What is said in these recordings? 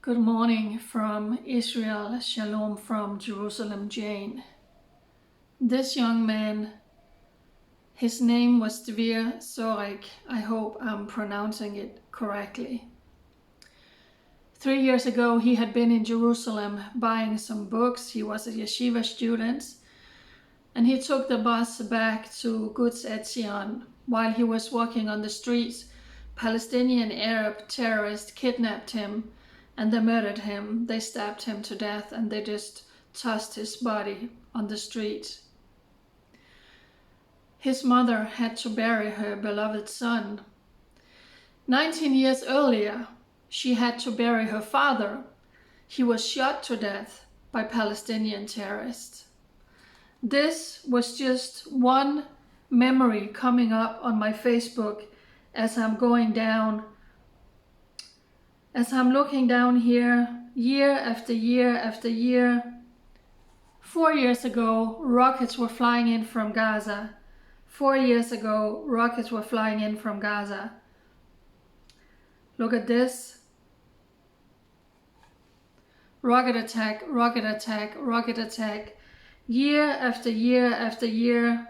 Good morning from Israel, Shalom from Jerusalem, Jane. This young man, his name was Gvir Sorek. I hope I'm pronouncing it correctly. 3 years ago, he had been in Jerusalem buying some books. He was a yeshiva student, and he took the bus back to Gaza. While he was walking on the streets, Palestinian Arab terrorists kidnapped him and they murdered him. They stabbed him to death and they just tossed his body on the street. His mother had to bury her beloved son. 19 years earlier, she had to bury her father. He was shot to death by Palestinian terrorists. This was just one memory coming up on my Facebook as I'm going down. As I'm looking down here, year after year after year. 4 years ago, rockets were flying in from Gaza. 4 years ago, rockets were flying in from Gaza. Look at this. Rocket attack, rocket attack, rocket attack. Year after year after year.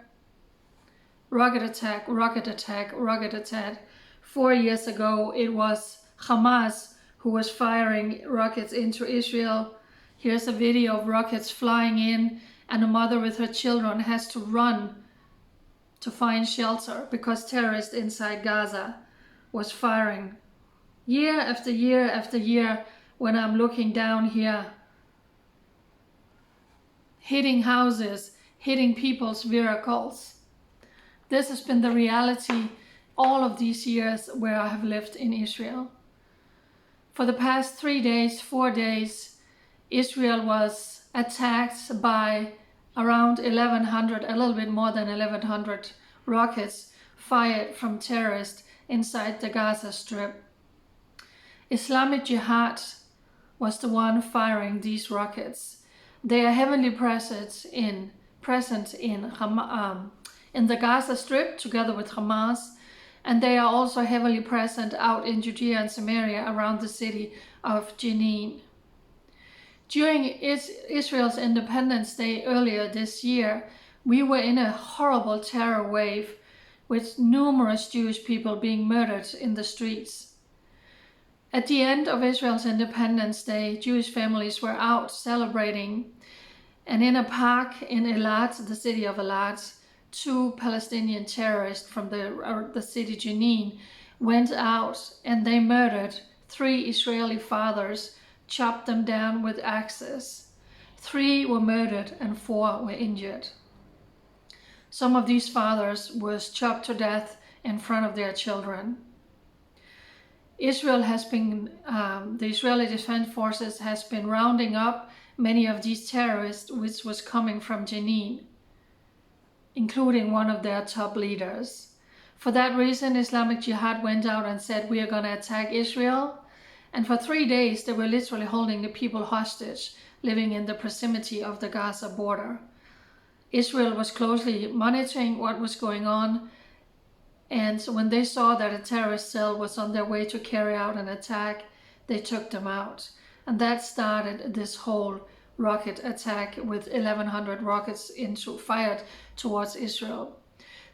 Rocket attack, rocket attack, rocket attack. 4 years ago, it was Hamas who was firing rockets into Israel. Here's a video of rockets flying in, and a mother with her children has to run to find shelter because terrorists inside Gaza was firing. Year after year after year, when I'm looking down here, hitting houses, hitting people's vehicles. This has been the reality all of these years where I have lived in Israel. For the past 3 days, 4 days, Israel was attacked by around 1,100, a little bit more than 1,100 rockets fired from terrorists inside the Gaza Strip. Islamic Jihad was the one firing these rockets. They are heavily present in the Gaza Strip together with Hamas, and they are also heavily present out in Judea and Samaria around the city of Jenin. During Israel's Independence Day earlier this year, we were in a horrible terror wave with numerous Jewish people being murdered in the streets. At the end of Israel's Independence Day, Jewish families were out celebrating, and in a park in Eilat, the city of Eilat, 2 Palestinian terrorists from the city Jenin went out and they murdered 3 Israeli fathers, chopped them down with axes. 3 were murdered and 4 were injured. Some of these fathers were chopped to death in front of their children. The Israeli Defense Forces has been rounding up many of these terrorists, which was coming from Jenin, including one of their top leaders. For that reason, Islamic Jihad went out and said, we are going to attack Israel. And for 3 days, they were literally holding the people hostage, living in the proximity of the Gaza border. Israel was closely monitoring what was going on. And when they saw that a terrorist cell was on their way to carry out an attack, they took them out. And that started this whole rocket attack with 1,100 rockets fired towards Israel.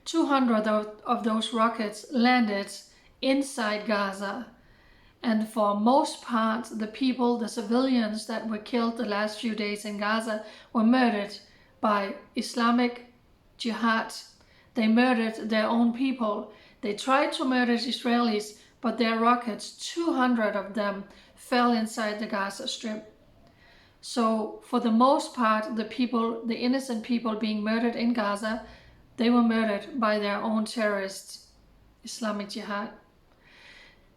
200 of those rockets landed inside Gaza. And for most part, the civilians that were killed the last few days in Gaza were murdered by Islamic Jihad. They murdered their own people. They tried to murder Israelis, but their rockets, 200 of them, fell inside the Gaza Strip. So for the most part, the innocent people being murdered in Gaza, they were murdered by their own terrorists, Islamic Jihad.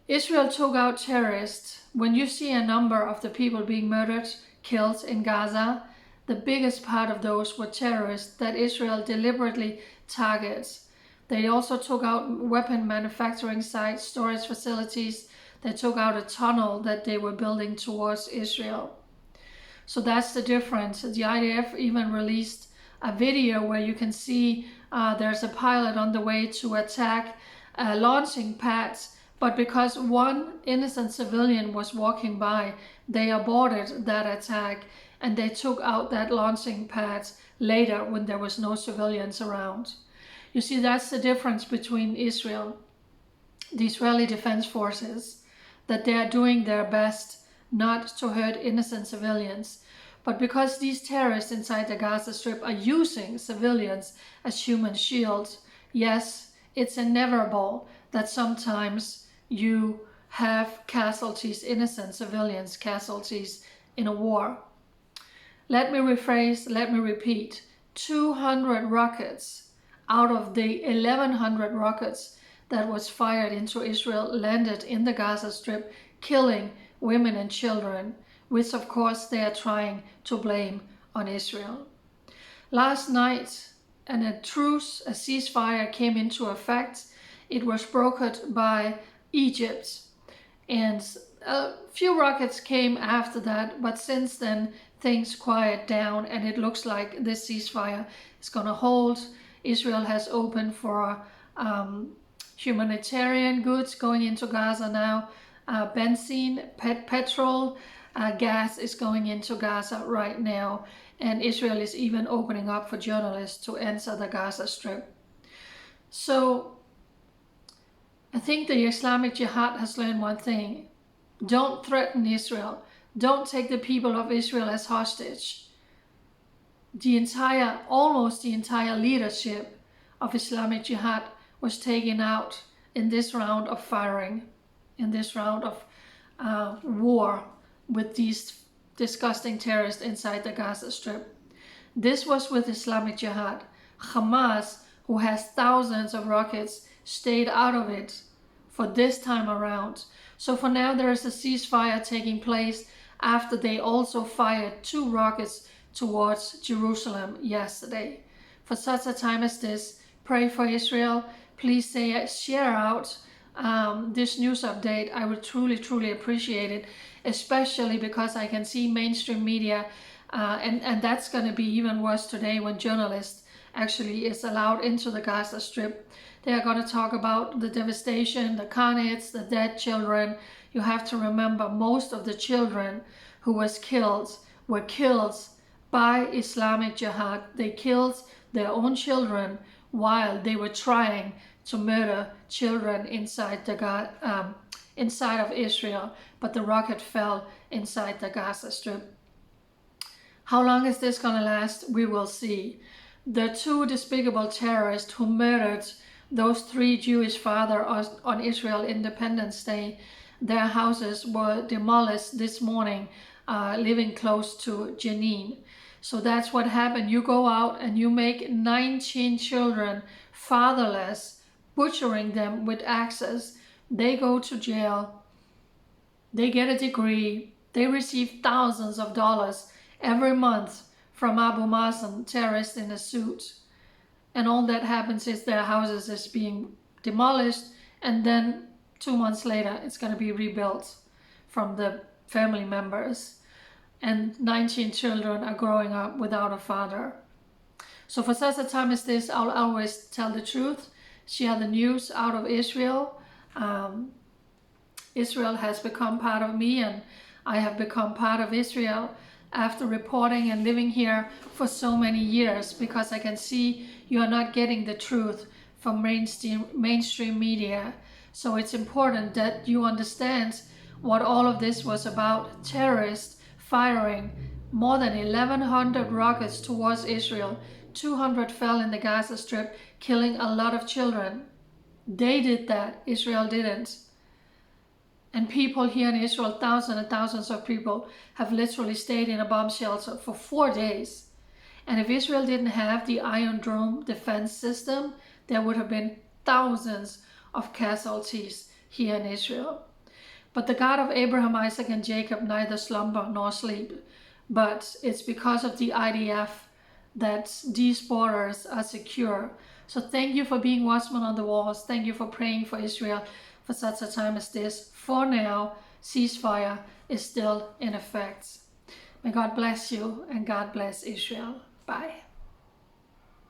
Israel took out terrorists. When you see a number of the people being murdered, killed in Gaza, the biggest part of those were terrorists that Israel deliberately targets. They also took out weapon manufacturing sites, storage facilities. They took out a tunnel that they were building towards Israel. So that's the difference. The IDF even released a video where you can see there's a pilot on the way to attack a launching pad But because one innocent civilian was walking by, they aborted that attack and they took out that launching pad later when there was no civilians around. You see, that's the difference between Israel, the Israeli Defense Forces, that they are doing their best not to hurt innocent civilians. But because these terrorists inside the Gaza Strip are using civilians as human shields, yes, it's inevitable that sometimes you have casualties, innocent civilians, casualties in a war. Let me rephrase, let me repeat. 200 rockets out of the 1,100 rockets that was fired into Israel landed in the Gaza Strip, killing women and children, which of course they are trying to blame on Israel. Last night, a truce, a ceasefire came into effect. It was brokered by Egypt, and a few rockets came after that, but since then things quiet down and it looks like this ceasefire is going to hold. Israel has opened for humanitarian goods going into Gaza now. Benzene, petrol, gas is going into Gaza right now, and Israel is even opening up for journalists to enter the Gaza Strip. So I think the Islamic Jihad has learned one thing. Don't threaten Israel. Don't take the people of Israel as hostage. Almost the entire leadership of Islamic Jihad was taken out in this round of firing, in this round of war with these disgusting terrorists inside the Gaza Strip. This was with Islamic Jihad. Hamas, who has thousands of rockets, stayed out of it for this time around. So for now there is a ceasefire taking place after they also fired 2 rockets towards Jerusalem yesterday. For such a time as this, pray for Israel. Please share out this news update. I would truly appreciate it, especially because I can see mainstream media, and that's going to be even worse today when journalists actually is allowed into the Gaza Strip. They are going to talk about the devastation, the carnage, the dead children. You have to remember, most of the children who were killed by Islamic Jihad. They killed their own children while they were trying to murder children inside of Israel, but the rocket fell inside the Gaza Strip. How long is this going to last? We will see. The 2 despicable terrorists who murdered those 3 Jewish fathers on Israel Independence Day, their houses were demolished this morning, living close to Jenin. So that's what happened. You go out and you make 19 children fatherless, butchering them with axes. They go to jail. They get a degree. They receive thousands of dollars every month from Abu Mazen, terrorist in a suit. And all that happens is their houses is being demolished, and then 2 months later it's going to be rebuilt from the family members. And 19 children are growing up without a father. So for such a time as this, I'll always tell the truth, share the news out of Israel. Israel has become part of me, and I have become part of Israel after reporting and living here for so many years, because I can see you are not getting the truth from mainstream media. So it's important that you understand what all of this was about. Terrorists firing more than 1,100 rockets towards Israel. 200 fell in the Gaza Strip, killing a lot of children. They did that. Israel didn't. And people here in Israel, thousands and thousands of people, have literally stayed in a bomb shelter for 4 days. And if Israel didn't have the Iron Dome defense system, there would have been thousands of casualties here in Israel. But the God of Abraham, Isaac, and Jacob neither slumber nor sleep. But it's because of the IDF that these borders are secure. So thank you for being watchmen on the walls. Thank you for praying for Israel for such a time as this. For now, ceasefire is still in effect. May God bless you, and God bless Israel. Bye.